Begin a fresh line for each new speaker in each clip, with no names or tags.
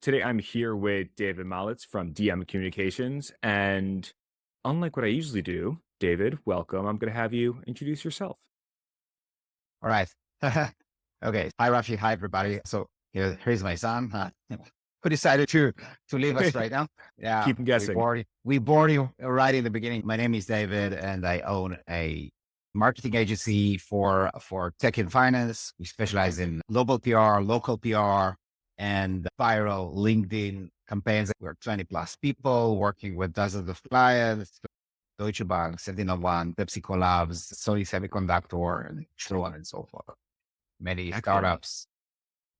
Today I'm here with David Malits from DM Communications. And unlike what I usually do, David, welcome. I'm going to have you introduce yourself.
All right. Okay. Hi, Rafi. Hi, everybody. So here's my son, who decided to leave us right now. Yeah,
Keep 'em guessing.
we bored you right in the beginning. My name is David, and I own a marketing agency for tech and finance. We specialize in global PR, local PR, and viral LinkedIn campaigns. We're 20 plus people working with dozens of clients. Deutsche Bank, Sentinel-1, PepsiCo Labs, Sony Semiconductor, and so on and so forth. Many
Excellent.
startups.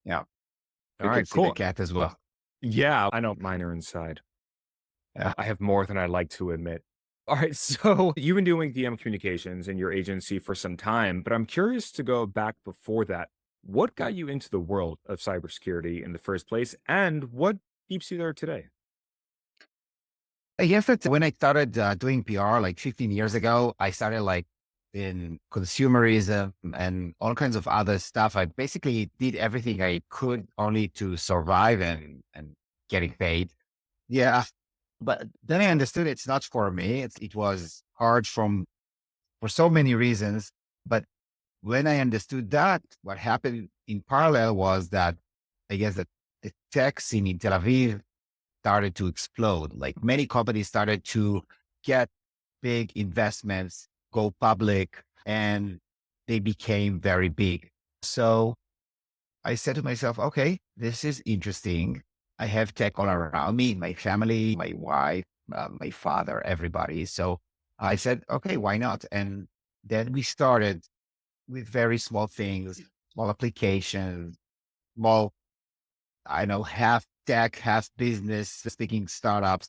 Yeah,
All
you can
right,
see the
cool.
cat as well.
Yeah, I know mine are inside.
Yeah.
I have more than I like to admit. All right, so you've been doing DM Communications in your agency for some time, but I'm curious to go back before that. What got you into the world of cybersecurity in the first place, and what keeps you there today?
I guess that when I started doing PR like 15 years ago, I started like in consumerism and all kinds of other stuff. I basically did everything I could only to survive and getting paid. Yeah. But then I understood it's not for me. It was hard for so many reasons. But when I understood that, what happened in parallel was that I guess that the tech scene in Tel Aviv started to explode. Like many companies started to get big investments, go public, and they became very big. So I said to myself, okay, this is interesting. I have tech all around me, my family, my wife, my father, everybody. So I said, okay, why not? And then we started with very small things, small applications, small, I know, half tech, half business, speaking startups,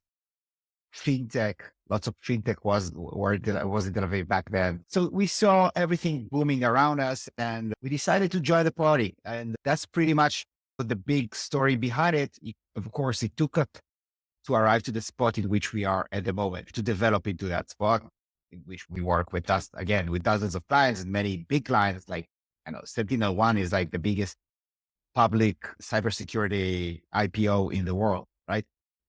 fintech. Lots of fintech was in Tel Aviv back then. So we saw everything booming around us and we decided to join the party. And that's pretty much the big story behind it. Of course, it took us to arrive to the spot in which we are at the moment, to develop into that spot in which we work with us again, with dozens of clients and many big clients like, I know, Sentinel-1 is like the biggest public cybersecurity IPO in the world, right?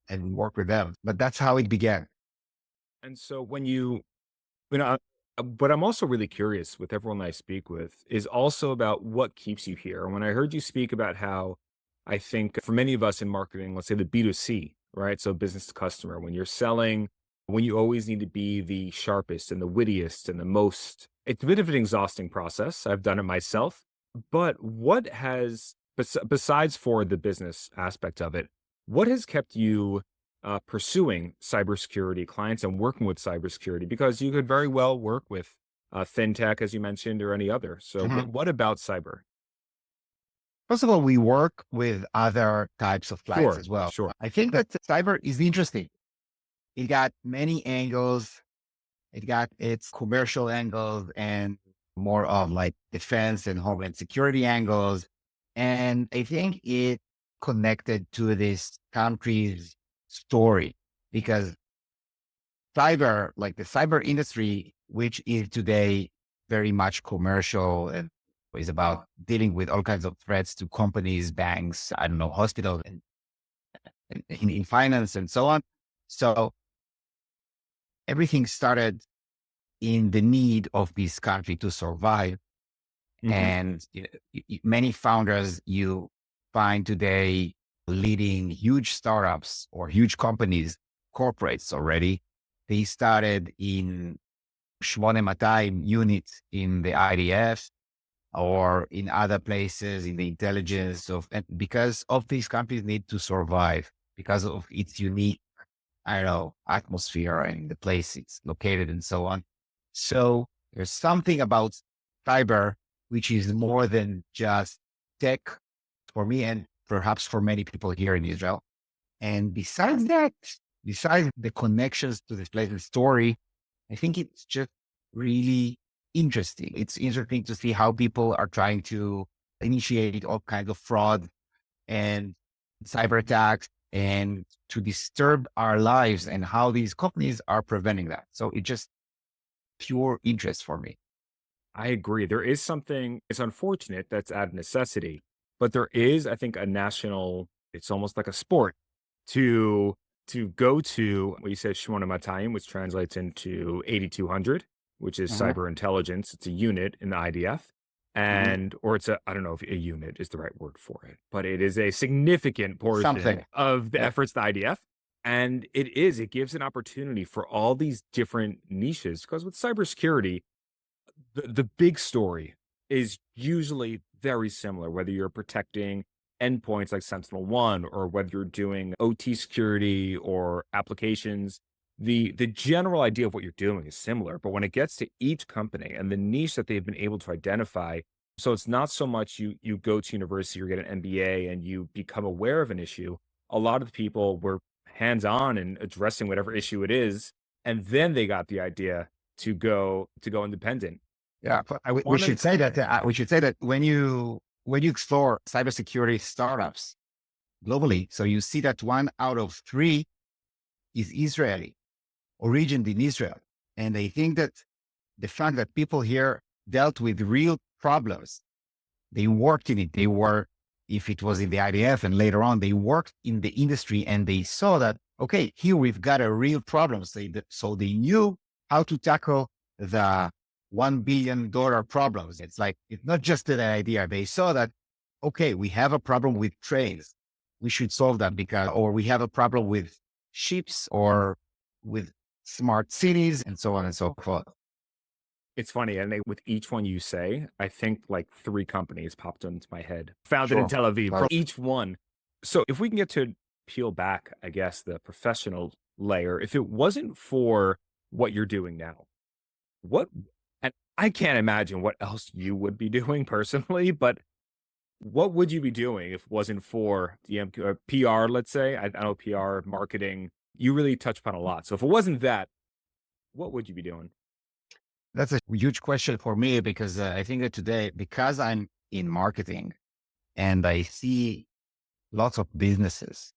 And we work with them. But that's how it began.
And so you know, but I'm also really curious with everyone I speak with is also about what keeps you here. When I heard you speak about how I think for many of us in marketing, let's say the B2C, right? So business to customer, when you're selling, when you always need to be the sharpest and the wittiest and the most, it's a bit of an exhausting process. I've done it myself. But what has, besides for the business aspect of it, what has kept you pursuing cybersecurity clients and working with cybersecurity? Because you could very well work with fintech, as you mentioned, or any other. So,
Mhm.
what about cyber?
First of all, we work with other types of clients
Sure,
as well.
sure.
I think that cyber is interesting. It got many angles. It got its commercial angles and more of like defense and homeland security angles. And I think it connected to this country's story because cyber, like the cyber industry, which is today very much commercial and is about dealing with all kinds of threats to companies, banks, I don't know, hospitals, and in finance and so on. So everything started in the need of this country to survive.
Hmm.
And many founders you find today leading huge startups or huge companies, corporates already, they started in 8200 units in the IDF or in other places in the intelligence of, and because of these companies need to survive because of its unique, I don't know, atmosphere and the place it's located and so on. So there's something about cyber, which is more than just tech for me and perhaps for many people here in Israel. And besides that, besides the connections to this place and story, I think it's just really interesting. It's interesting to see how people are trying to initiate all kinds of fraud and cyber attacks and to disturb our lives and how these companies are preventing that. So it's just pure interest for me.
I agree. There is something, it's unfortunate that's out of necessity, but there is, I think, a national it's almost like a sport to go to what you said Shimon Matayim, which translates into 8200, which is
Hmm.
cyber intelligence. It's a unit in the IDF.
Hmm.
And or it's a I don't know if a unit is the right word for it, but it is a significant portion
Something.
of the
Yeah.
efforts of the IDF. And it gives an opportunity for all these different niches. Because with cybersecurity, the big story is usually very similar, whether you're protecting endpoints like Sentinel-1 or whether you're doing OT security or applications. The general idea of what you're doing is similar, but when it gets to each company and the niche that they've been able to identify, so it's not so much you go to university or get an MBA and you become aware of an issue. A lot of the people were hands-on in addressing whatever issue it is, and then they got the idea to go independent.
Yeah, but we
One of
should say that when you explore cybersecurity startups globally, so you see that 1 out of 3 is Israeli, origined in Israel, and I think that the fact that people here dealt with real problems, they worked in it. They were, if it was in the IDF and later on, they worked in the industry and they saw that, okay, here we've got a real problem. So they knew how to tackle the $1 billion problems. It's like, it's not just an idea. They saw that, okay, we have a problem with trains. We should solve that or we have a problem with ships or with smart cities and so on and so forth.
It's funny, and with each one you say, I think like 3 companies popped into my head, founded in
Sure.
Tel Aviv
Right.
for each one. So if we can get to peel back, I guess, the professional layer, if it wasn't for what you're doing now, what and I can't imagine what else you would be doing personally, but what would you be doing if it wasn't for the PR, let's say? I know PR, marketing, you really touch upon a lot. So if it wasn't that, what would you be doing?
That's a huge question for me because I think that today, because I'm in marketing and I see lots of businesses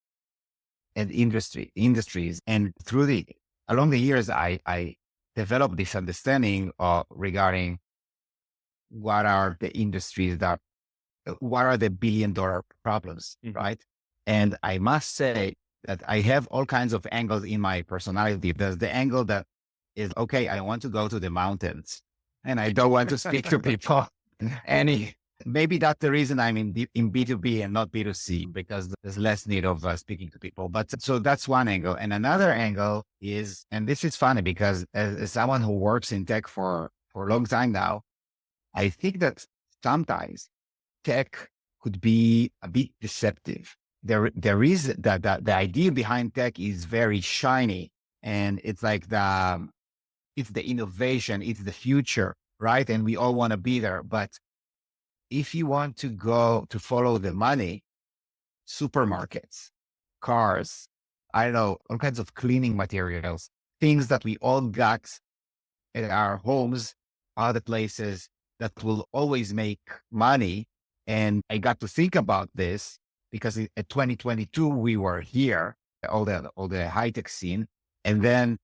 and industries, and along the years, I developed this understanding regarding what are the industries what are the $1 billion problems,
Mhm.
right? And I must say that I have all kinds of angles in my personality. There's the angle that is, okay, I want to go to the mountains and I don't want to speak to people. Any, maybe that's the reason I'm in B2B and not B2C, because there's less need of speaking to people. But so that's one angle. And another angle is, and this is funny because as someone who works in tech for a long time now, I think that sometimes tech could be a bit deceptive. There is the idea behind tech is very shiny, and it's like it's the innovation, it's the future, right? And we all want to be there. But if you want to go to follow the money, supermarkets, cars, I don't know, all kinds of cleaning materials, things that we all got in our homes are the places that will always make money. And I got to think about this because in 2022 we were here, all the high tech scene, and then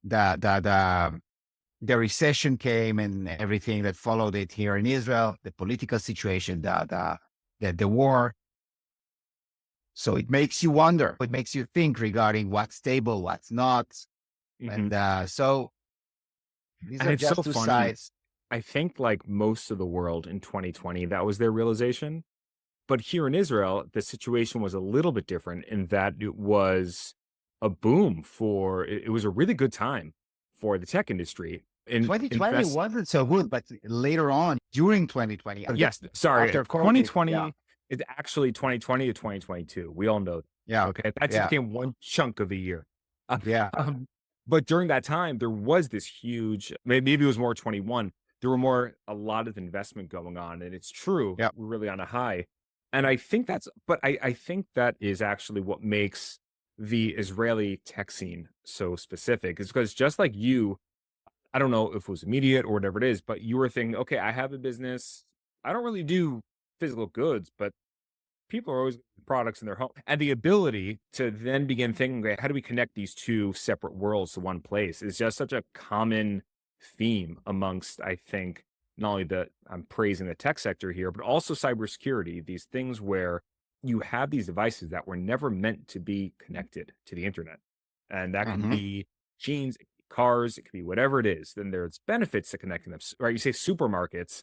the the the the recession came and everything that followed it here in Israel, the political situation, the war. So it makes you wonder. It makes you think regarding what's stable, what's not, and
Mhm.
so these
And
are
it's so
just two
funny.
sides.
I think like most of the world in 2020, that was their realization. But here in Israel, the situation was a little bit different in that it was a boom it was a really good time for the tech industry. In
2020
invest
wasn't so good, but later on during 2020,
Yes, sorry,
after COVID, yeah,
2020 is actually 2020 to 2022. We all know that,
yeah,
okay? That just
yeah,
became one chunk of the year.
yeah,
But during that time, there was this huge maybe it was more 21. There were a lot of investment going on, and it's true,
yeah.
we're really on a high. And I think I think that is actually what makes the Israeli tech scene so specific is because just like you, I don't know if it was immediate or whatever it is, but you were thinking, "Okay, I have a business. I don't really do physical goods, but people are always products in their home." And the ability to then begin thinking, "Okay, how do we connect these 2 separate worlds to one place?" is just such a common theme amongst, I think, not only I'm praising the tech sector here, but also cybersecurity, these things where you have these devices that were never meant to be connected to the internet. And that can
Hmm.
be machines, it could be cars, it could be whatever it is. Then there's benefits to connecting them. Right? You say supermarkets,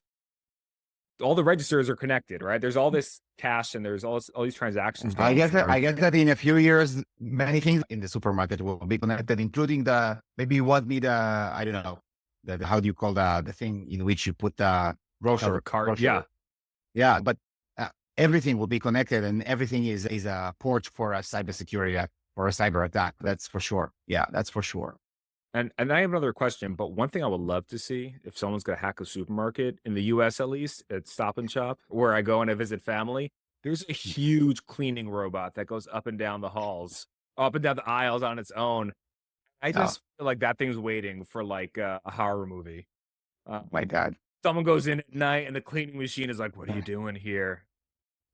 all the registers are connected, right? There's all this cash and there's all these transactions
I
going
guess that,
through.
I guess that in a few years, many things in the supermarket will be connected, including maybe you want me I don't know, how do you call the thing in which you put the
How the cart,
brochure?
yeah.
Yeah, but everything will be connected, and everything is a port for a cybersecurity for a cyber attack. That's for sure. Yeah, that's for sure.
And I have another question, but one thing I would love to see if someone's gonna hack a supermarket in the US at least, at Stop and Shop, where I go and I visit family, there's a huge cleaning robot that goes up and down the halls, up and down the aisles on its own. I
Oh
just feel like that thing's waiting for like a horror movie. Uh,
my God.
someone goes in at night and the cleaning machine is like, "What are you doing here?"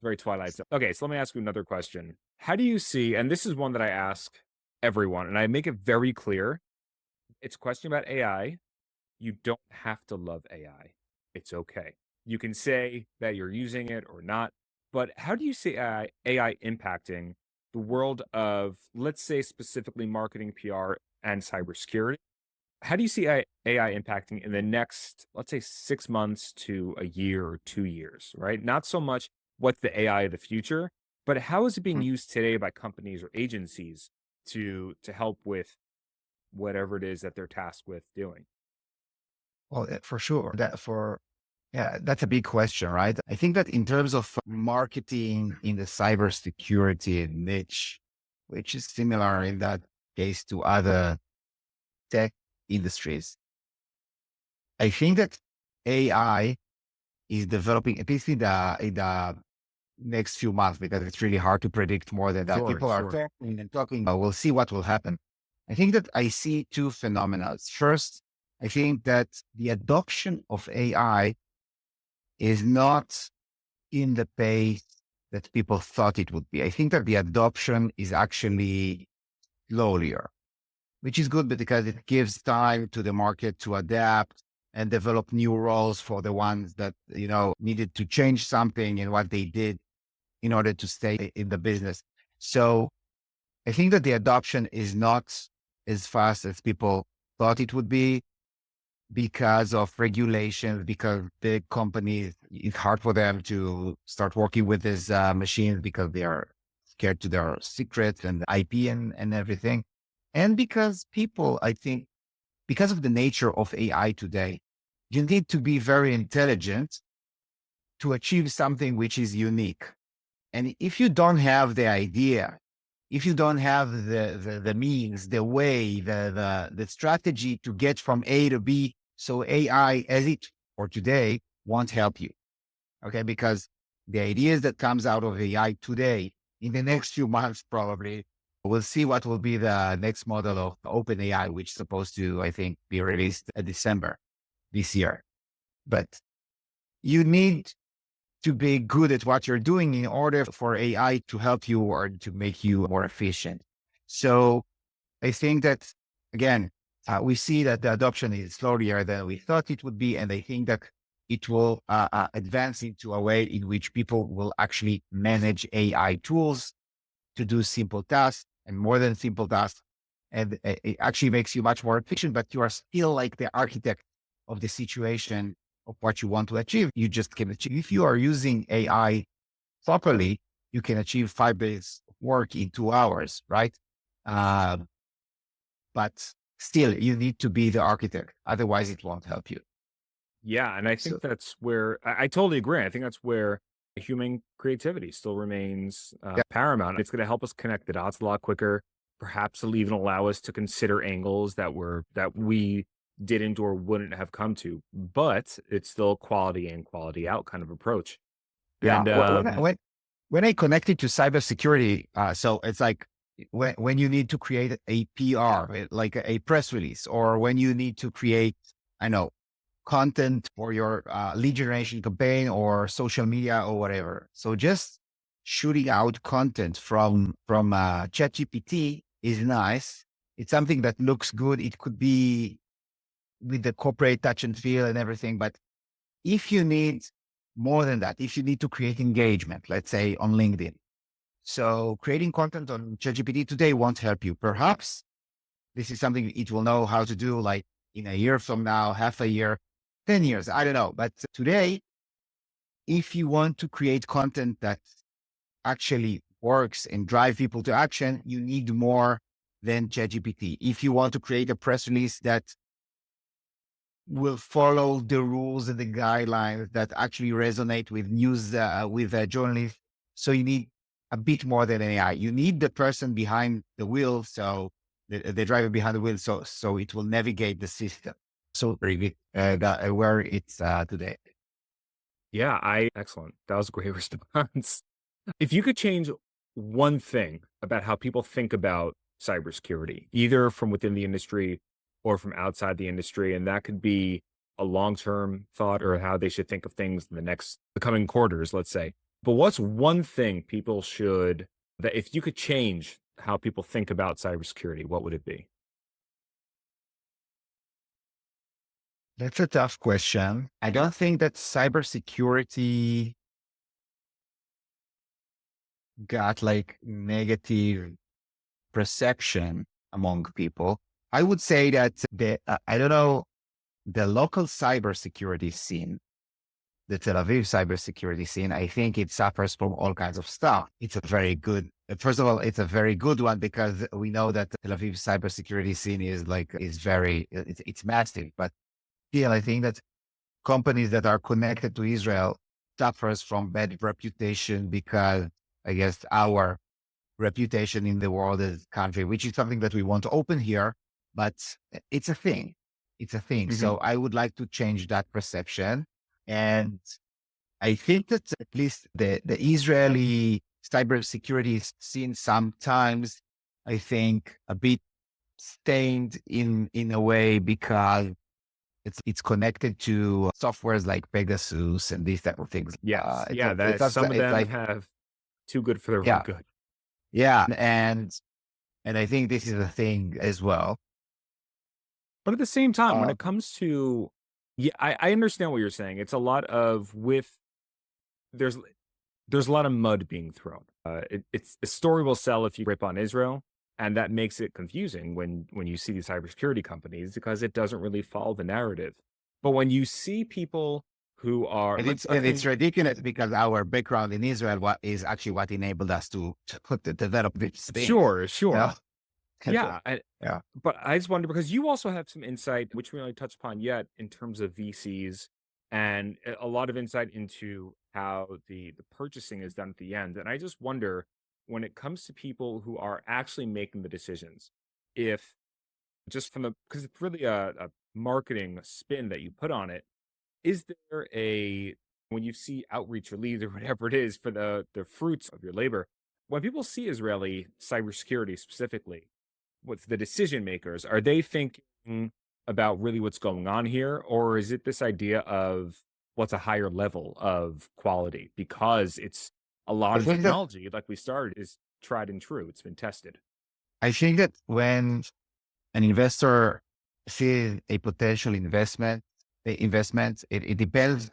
Very Twilight Zone. Okay, so let me ask you another question. How do you see, and this is one that I ask everyone, and I make it very clear, it's a question about AI. You don't have to love AI. It's okay. You can say that you're using it or not, but how do you see AI impacting the world of, let's say, specifically marketing, PR, and cybersecurity? How do you see AI impacting in the next, let's say, 6 months to a year or 2 years, right? Not so much what's the AI of the future, but how is it being
Mm.
used today by companies or agencies to help with whatever it is that they're tasked with doing?
Well, for sure. Yeah, that's a big question, right? I think that in terms of marketing in the cybersecurity niche, which is similar in that case to other tech industries, I think that AI is developing, at least in the next few months, because it's really hard to predict more than that.
Sure,
People are
sure.
talking and talking. We'll see what will happen. I think that I see two phenomena. First, I think that the adoption of AI is not in the pace that people thought it would be. I think that the adoption is actually slower, which is good because it gives time to the market to adapt and develop new roles for the ones that, needed to change something in what they did in order to stay in the business. So I think that the adoption is not as fast as people thought it would be because of regulations, because big companies, it's hard for them to start working with these machines because they are scared to their secrets and IP and everything. And because people, I think, because of the nature of AI today, you need to be very intelligent to achieve something which is unique. And if you don't have the idea, if you don't have the means, the way, the strategy to get from A to B, so AI as it for today won't help you. Okay. Because the ideas that comes out of AI today, in the next few months, probably we'll see what will be the next model of OpenAI, which is supposed to, I think, be released in December this year. But you need to be good at what you're doing in order for AI to help you or to make you more efficient. So I think that, again, we see that the adoption is slower than we thought it would be. And I think that it will advance into a way in which people will actually manage AI tools to do simple tasks and more than simple tasks. And it actually makes you much more efficient, but you are still like the architect of the situation of what you want to achieve. You just can achieve. If you are using AI properly, you can achieve 5 days of work in 2 hours, right? Uh, but still, you need to be the architect. Otherwise, it won't help you.
Yeah, and I
So,
think that's where I totally agree. I think that's where human creativity still remains
yeah,
paramount. It's going to help us connect the dots a lot quicker. Perhaps it'll even allow us to consider angles that we didn't or wouldn't have come to. But it's still quality in, quality out kind of approach.
yeah.
And
When I connect it to cybersecurity, so it's like when you need to create a PR, like a press release, or when you need to create, I know, content for your lead generation campaign or social media or whatever. So just shooting out content from ChatGPT is nice. It's something that looks good. It could be with the corporate touch and feel and everything. But if you need more than that, if you need to create engagement, let's say on LinkedIn, So creating content on ChatGPT today won't help you. Perhaps this is something it will know how to do like in a year from now, half a year, 10 years. I don't know. But today, if you want to create content that actually works and drive people to action, you need more than ChatGPT. If you want to create a press release that will follow the rules and the guidelines that actually resonate with news, with journalists, so you need a bit more than AI. You need the person behind the wheel, so the driver behind the wheel, so it will navigate the system. So where it's today.
Yeah, I excellent. That was a great response. If you could change one thing about how people think about cybersecurity, either from within the industry or from outside the industry, and that could be a long-term thought or how they should think of things in the coming quarters, let's say. But what's one thing people should that if you could change how people think about cybersecurity, what would it be?
That's a tough question. I don't think that cybersecurity got like negative perception among people. I would say that I don't know, the local cybersecurity scene, the Tel Aviv cybersecurity scene, I think it suffers from all kinds of stuff. It's a very good, first of all, it's a very good one because we know that the Tel Aviv cybersecurity scene it's massive. But still, I think that companies that are connected to Israel suffers from bad reputation because I guess our reputation in the world as a country, which is something that we want to open here, but it's a thing. It's a thing.
Mhm.
So I would like to change that perception. And I think that at least the Israeli cybersecurity is seen sometimes, I think, a bit stained in a way because it's connected to softwares like Pegasus and these type of things.
Yes.
It's a,
Yeah,
it's
that
a,
some of
it's
them
like
have too good for their own
yeah,
good.
yeah, and I think this is a thing as well.
But at the same time, when
Uh,
it comes to yeah, I understand what you're saying. It's a lot of with there's there's a lot of mud being thrown. It's a story will sell if you rip on Israel, and that makes it confusing when you see these cybersecurity companies because it doesn't really follow the narrative. But when you see people who are
and
let's
it's
and
ridiculous because our background in Israel is actually what enabled us to develop this thing.
sure,
You know?
sure.
And so,
Yeah,
yeah.
but I just wonder because you also have some insight, which we only touched upon yet, in terms of VCs and a lot of insight into how the purchasing is done at the end. And I just wonder when it comes to people who are actually making the decisions, if just from the because it's really a marketing spin that you put on it, is there a when you see outreach or leads or whatever it is for the fruits of your labor, when people see Israeli cybersecurity specifically, with the decision makers, are they thinking about really what's going on here? Or is it this idea of what's a higher level of quality? Because it's a lot
I
of
think that
technology, like we started, is tried and true. It's been tested.
I think that when an investor sees a potential investment, it depends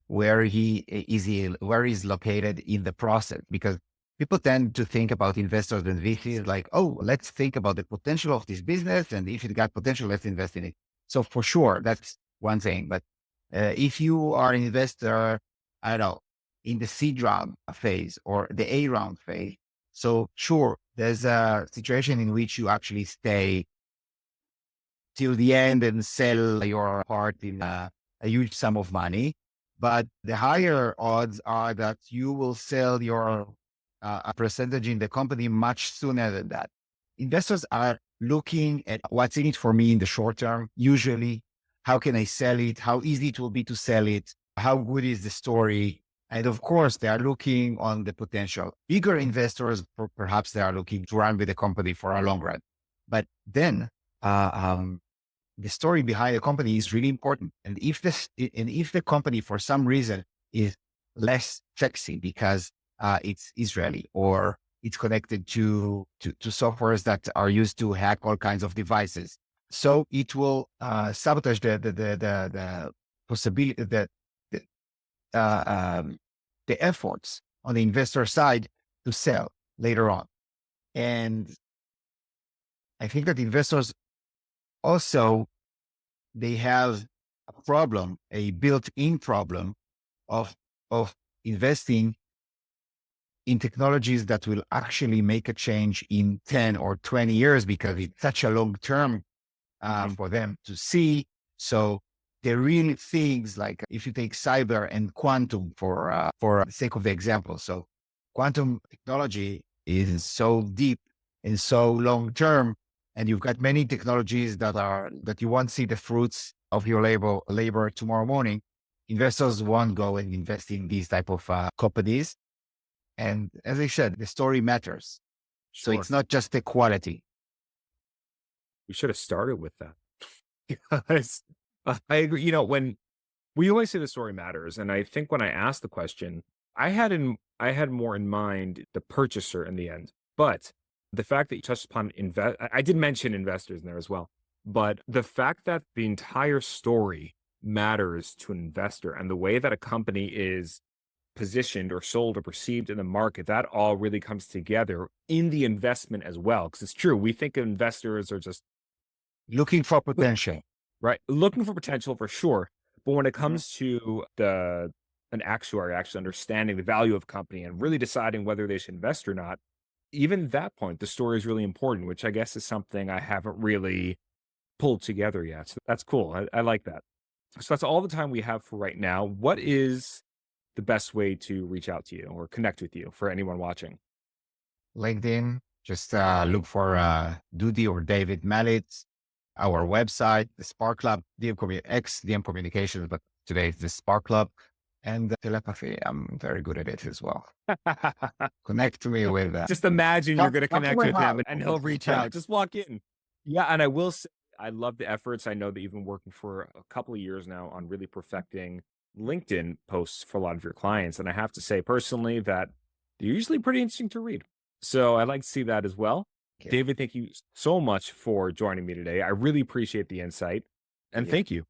where he's located in the process, because people tend to think about investors and VCs like, oh, let's think about the potential of this business, and if it got potential, let's invest in it. So for sure, that's one thing. But if you are an investor, I don't know, in the seed round phase or the A round phase, so sure, there's a situation in which you actually stay till the end and sell your part in a huge sum of money. But the higher odds are that you will sell your a percentage in the company much sooner than that. Investors are looking at what's in it for me in the short term. Usually, how can I sell it? How easy it will be to sell it? How good is the story? And of course, they are looking on the potential. Bigger investors, perhaps they are looking to run with the company for a long run. But then uh, um, the story behind the company is really important. And if the company for some reason is less sexy because it's Israeli or it's connected to softwares that are used to hack all kinds of devices, so it will sabotage the possibility the, uh, um, the efforts on the investor side to sell. later on. And I think that investors also, they have a problem, a built-in problem of of investing in technologies that will actually make a change in 10 or 20 years because it's such a long term
Mhm.
for them to see. So the real things like if you take cyber and quantum for the sake of the example. So quantum technology is so deep and so long term, and you've got many technologies that you won't see the fruits of your labor tomorrow morning. Investors won't go and invest in these type of companies. And as I said, the story matters. So
Sure.
it's not just the quality.
We should have started with that. Because I agree. When we always say the story matters, and I think when I asked the question, I had more in mind the purchaser in the end. But the fact that you touched upon I did mention investors in there as well. But the fact that the entire story matters to an investor and the way that a company is positioned or sold or perceived in the market, that all really comes together in the investment as well. Because it's true, we think investors are just
Looking for potential.
right, looking for potential for sure, but when it
Mhm.
comes to the an actuary actually understanding the value of a company and really deciding whether they should invest or not, even at that point, the story is really important, which I guess is something I haven't really pulled together yet. So that's cool. I like that. So that's all the time we have for right now. What is the best way to reach out to you or connect with you for anyone watching?
LinkedIn, just look for Dudy or David Malits. Our website, the Spark Club, DM Communications, but today it's the Spark Club. And telepathy, I'm very good at it as well. Connect me with
Just imagine you're gonna
come to
connect
my
with him
house.
and he'll reach out. Just walk in. Yeah, and I will say, I love the efforts. I know that you've been working for a couple of years now on really perfecting LinkedIn posts for a lot of your clients, and I have to say personally that they're usually pretty interesting to read. So I like to see that as well.
Thank you.
David, thank you so much for joining me today. I really appreciate the insight, and
Yeah.
thank you.